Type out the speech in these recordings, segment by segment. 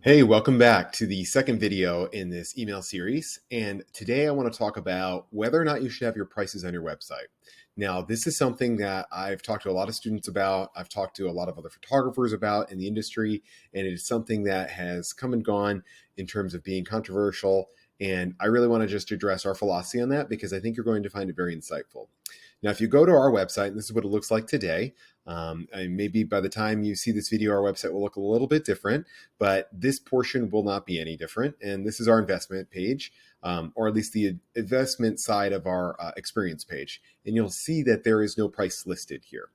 Hey, welcome back to the second video in this email series. And today I want to talk about whether or not you should have your prices on your website. Now, this is something that I've talked to a lot of students about. I've talked to a lot of other photographers about in the industry, and it is something that has come and gone in terms of being controversial. And I really want to just address our philosophy on that because I think you're going to find it very insightful. Now, if you go to our website, and this is what it looks like today, and maybe by the time you see this video, our website will look a little bit different, but this portion will not be any different. And this is our investment page, or at least the investment side of our experience page. And you'll see that there is no price listed here.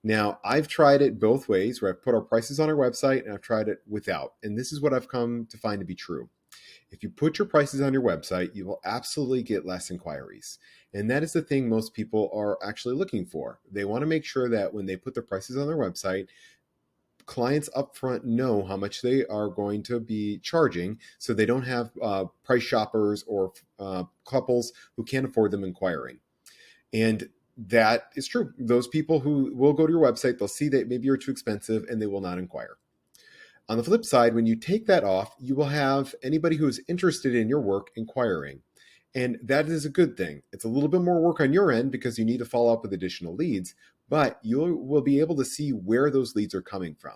Now, I've tried it both ways, where I've put our prices on our website and I've tried it without. And this is what I've come to find to be true. If you put your prices on your website, you will absolutely get less inquiries. And that is the thing most people are actually looking for. They want to make sure that when they put their prices on their website, clients upfront know how much they are going to be charging, so they don't have price shoppers or couples who can't afford them inquiring. And that is true. Those people who will go to your website, they'll see that maybe you're too expensive and they will not inquire. On the flip side, when you take that off, you will have anybody who is interested in your work inquiring. And that is a good thing. It's a little bit more work on your end because you need to follow up with additional leads, but you will be able to see where those leads are coming from.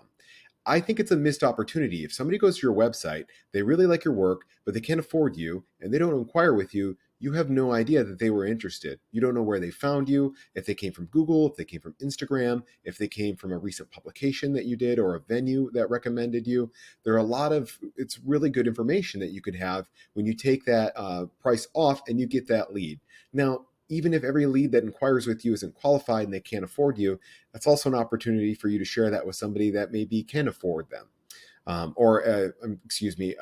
I think it's a missed opportunity. If somebody goes to your website, they really like your work, but they can't afford you and they don't inquire with you, you have no idea that they were interested. You don't know where they found you, if they came from Google, if they came from Instagram, if they came from a recent publication that you did or a venue that recommended you. There are a lot of, it's really good information that you could have when you take that price off and you get that lead. Now, even if every lead that inquires with you isn't qualified and they can't afford you, that's also an opportunity for you to share that with somebody that maybe can afford them.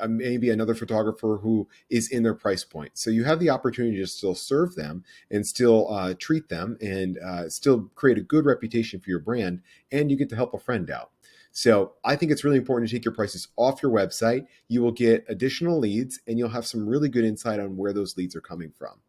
Maybe another photographer who is in their price point. So you have the opportunity to still serve them and still treat them and still create a good reputation for your brand, and you get to help a friend out. So I think it's really important to take your prices off your website. You will get additional leads and you'll have some really good insight on where those leads are coming from.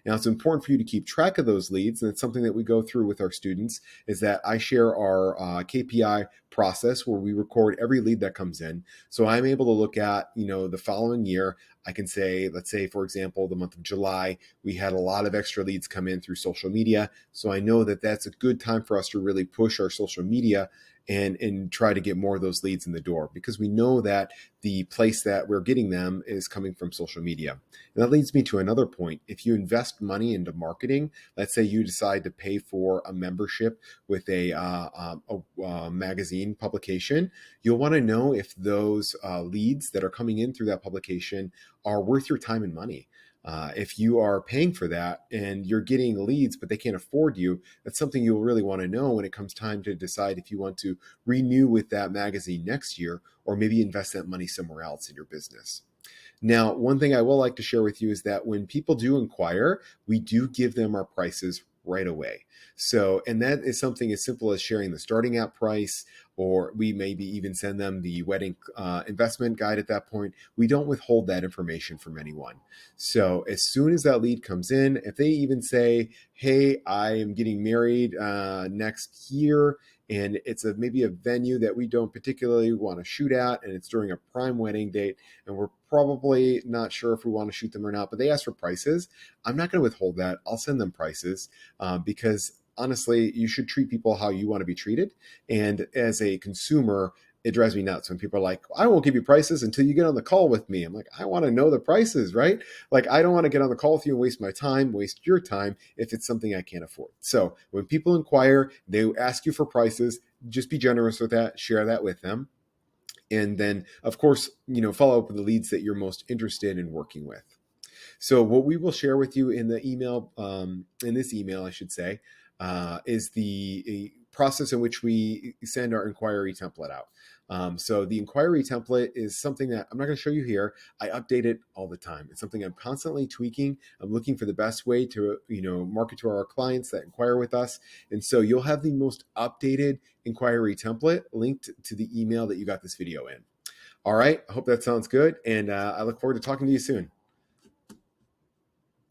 Now, it's important for you to keep track of those leads, and it's something that we go through with our students, is that I share our KPI process where we record every lead that comes in. So I'm able to look at, the following year. I can say, let's say, for example, the month of July, we had a lot of extra leads come in through social media. So I know that that's a good time for us to really push our social media and try to get more of those leads in the door, because we know that the place that we're getting them is coming from social media. And that leads me to another point. If you invest money into marketing, let's say you decide to pay for a membership with a magazine publication, you'll want to know if those leads that are coming in through that publication are worth your time and money. If you are paying for that and you're getting leads, but they can't afford you, that's something you'll really want to know when it comes time to decide if you want to renew with that magazine next year, or maybe invest that money somewhere else in your business. Now, one thing I will like to share with you is that when people do inquire, we do give them our prices right away. So, and that is something as simple as sharing the starting out price, or we maybe even send them the wedding investment guide at that point. We don't withhold that information from anyone. So as soon as that lead comes in, if they even say, hey, I am getting married next year, and it's maybe a venue that we don't particularly want to shoot at, and it's during a prime wedding date, and we're probably not sure if we want to shoot them or not, but they ask for prices, I'm not going to withhold that. I'll send them prices because honestly, you should treat people how you want to be treated. And as a consumer, it drives me nuts when people are like, I won't give you prices until you get on the call with me. I'm like, I want to know the prices, right? Like, I don't want to get on the call with you and waste my time, waste your time if it's something I can't afford. So when people inquire, they ask you for prices, just be generous with that, share that with them. And then, of course, follow up with the leads that you're most interested in working with. So what we will share with you in the email, in this email, I should say, is the process in which we send our inquiry template out. So the inquiry template is something that I'm not going to show you here. I update it all the time. It's something I'm constantly tweaking. I'm looking for the best way to, market to our clients that inquire with us. And so you'll have the most updated inquiry template linked to the email that you got this video in. All right. I hope that sounds good. And I look forward to talking to you soon.